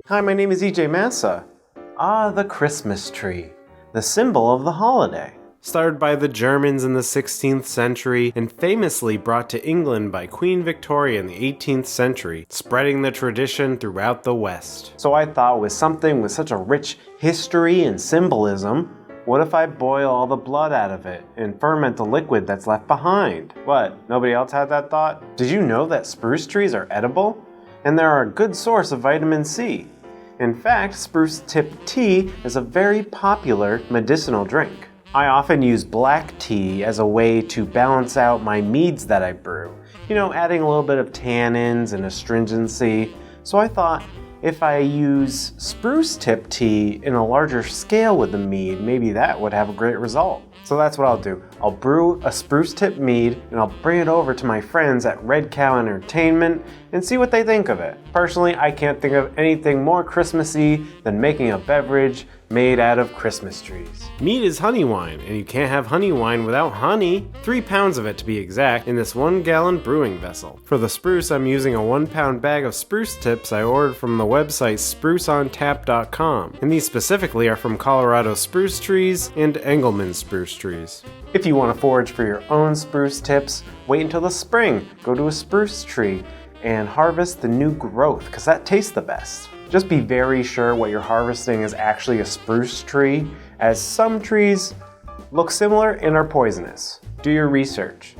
Hi, my name is EJ Massa. The Christmas tree, the symbol of the holiday. Started by the Germans in the 16th century and famously brought to England by Queen Victoria in the 18th century, spreading the tradition throughout the West. So I thought with something with such a rich history and symbolism, what if I boil all the blood out of it and ferment the liquid that's left behind? What, nobody else had that thought? Did you know that spruce trees are edible? And they are a good source of vitamin C. In fact, spruce tip tea is a very popular medicinal drink. I often use black tea as a way to balance out my meads that I brew. You know, adding a little bit of tannins and astringency. So I thought if I use spruce tip tea in a larger scale with the mead, maybe that would have a great result. So that's what I'll do. I'll brew a spruce tip mead and I'll bring it over to my friends at Red Cow Entertainment and see what they think of it. Personally, I can't think of anything more Christmassy than making a beverage made out of Christmas trees. Mead is honey wine, and you can't have honey wine without honey. 3 pounds of it to be exact, in this 1-gallon brewing vessel. For the spruce, I'm using a 1-pound bag of spruce tips I ordered from the website spruceontap.com, and these specifically are from Colorado spruce trees and Engelmann spruce trees. If you want to forage for your own spruce tips, wait until the spring. Go to a spruce tree and harvest the new growth, because that tastes the best. Just be very sure what you're harvesting is actually a spruce tree, as some trees look similar and are poisonous. Do your research.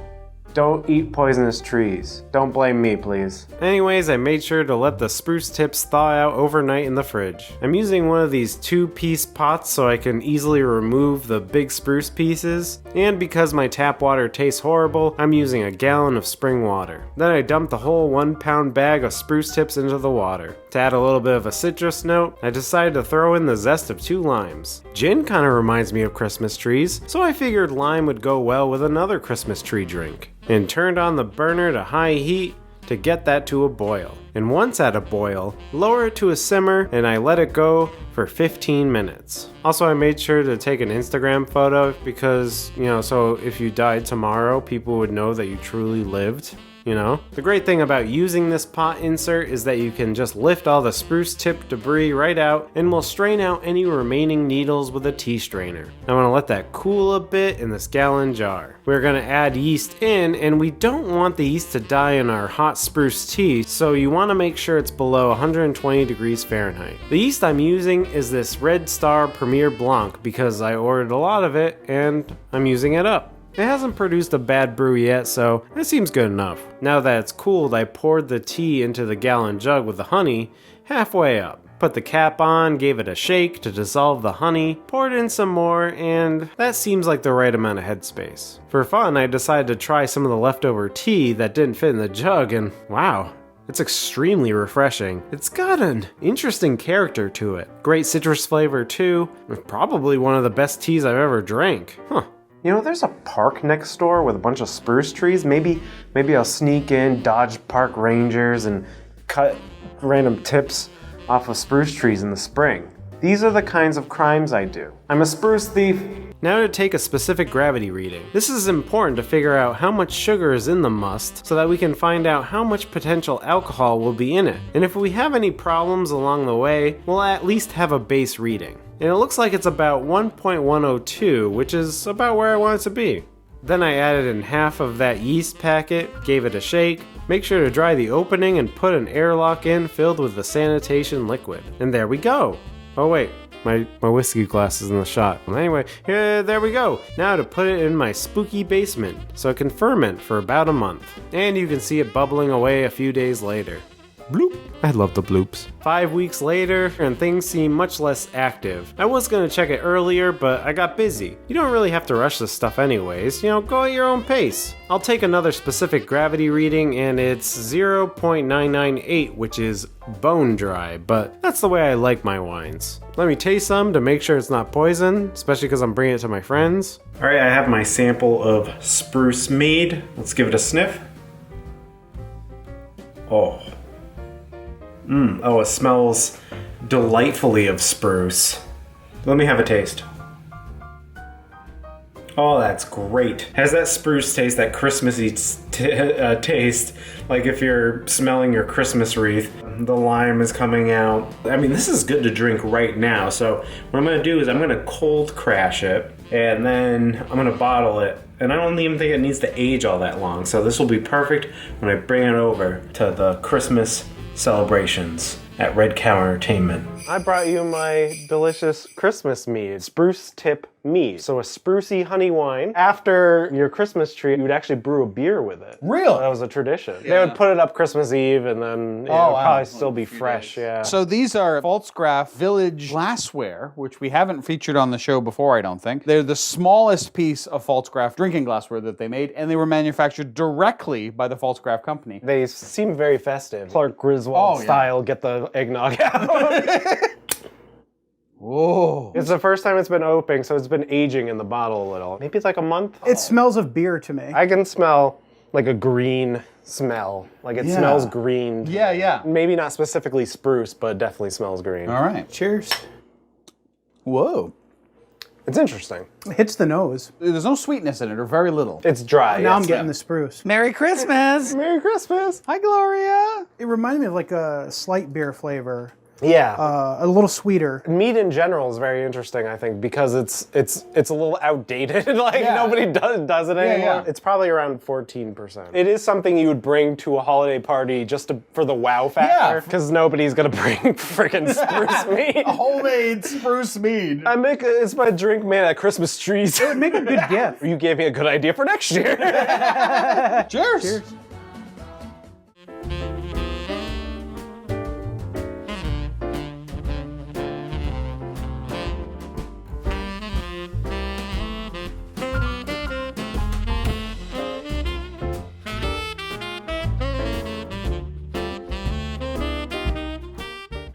Don't eat poisonous trees. Don't blame me, please. Anyways, I made sure to let the spruce tips thaw out overnight in the fridge. I'm using one of these 2-piece pots so I can easily remove the big spruce pieces, and because my tap water tastes horrible, I'm using a gallon of spring water. Then I dumped the whole 1-pound bag of spruce tips into the water. To add a little bit of a citrus note, I decided to throw in the zest of 2 limes. Gin kind of reminds me of Christmas trees, so I figured lime would go well with another Christmas tree drink. And turned on the burner to high heat to get that to a boil. And once at a boil, lower it to a simmer and I let it go for 15 minutes. Also, I made sure to take an Instagram photo because, so if you died tomorrow, people would know that you truly lived. The great thing about using this pot insert is that you can just lift all the spruce tip debris right out and we'll strain out any remaining needles with a tea strainer. I'm going to let that cool a bit in this gallon jar. We're going to add yeast in, and we don't want the yeast to die in our hot spruce tea, so you want to make sure it's below 120 degrees Fahrenheit. The yeast I'm using is this Red Star Premier Blanc because I ordered a lot of it and I'm using it up. It hasn't produced a bad brew yet, so it seems good enough. Now that it's cooled, I poured the tea into the gallon jug with the honey halfway up. Put the cap on, gave it a shake to dissolve the honey, poured in some more, and that seems like the right amount of headspace. For fun, I decided to try some of the leftover tea that didn't fit in the jug, and wow, it's extremely refreshing. It's got an interesting character to it. Great citrus flavor too. Probably one of the best teas I've ever drank. There's a park next door with a bunch of spruce trees. Maybe I'll sneak in, dodge park rangers, and cut random tips off of spruce trees in the spring. These are the kinds of crimes I do. I'm a spruce thief. Now to take a specific gravity reading. This is important to figure out how much sugar is in the must so that we can find out how much potential alcohol will be in it. And if we have any problems along the way, we'll at least have a base reading. And it looks like it's about 1.102, which is about where I want it to be. Then I added in half of that yeast packet, gave it a shake, make sure to dry the opening and put an airlock in filled with the sanitation liquid. And there we go. Oh wait, my whiskey glass is in the shot. Anyway, there we go. Now to put it in my spooky basement so it can ferment for about a month. And you can see it bubbling away a few days later. Bloop. I love the bloops. 5 weeks later, and things seem much less active. I was gonna check it earlier, but I got busy. You don't really have to rush this stuff anyways, go at your own pace. I'll take another specific gravity reading, and it's 0.998, which is bone dry, but that's the way I like my wines. Let me taste some to make sure it's not poison, especially because I'm bringing it to my friends. All right, I have my sample of spruce mead. Let's give it a sniff. It smells delightfully of spruce. Let me have a taste. Oh, that's great. Has that spruce taste, that Christmassy taste, like if you're smelling your Christmas wreath. The lime is coming out. I mean, this is good to drink right now. So what I'm gonna do is I'm gonna cold crash it, and then I'm gonna bottle it. And I don't even think it needs to age all that long. So this will be perfect when I bring it over to the Christmas celebrations at Red Cow Entertainment. I brought you my delicious Christmas mead, Spruce Tip Mead. So a sprucey honey wine. After your Christmas tree, you would actually brew a beer with it. Really? That was a tradition. Yeah. They would put it up Christmas Eve and then it would probably still be fresh, yeah. So these are Pfalzgraf Village glassware, which we haven't featured on the show before, I don't think. They're the smallest piece of Pfalzgraf drinking glassware that they made, and they were manufactured directly by the Pfalzgraf company. They seem very festive. Clark Griswold style, get the eggnog out. Whoa. It's the first time it's been opening, so it's been aging in the bottle a little. Maybe it's like a month. It smells of beer to me. I can smell like a green smell. Like it smells green. Yeah. Maybe not specifically spruce, but definitely smells green. All right. Cheers. Whoa. It's interesting. It hits the nose. There's no sweetness in it, or very little. It's dry. Now I'm getting the spruce. Merry Christmas! Merry Christmas! Hi, Gloria! It reminded me of like a slight beer flavor. Yeah. A little sweeter. Mead in general is very interesting, I think, because it's a little outdated. Like nobody does it anymore. Yeah. It's probably around 14%. It is something you would bring to a holiday party just for the wow factor, because nobody's gonna bring freaking spruce mead. A homemade spruce mead. It's my drink made out of Christmas trees. It would make a good gift. You gave me a good idea for next year. Cheers.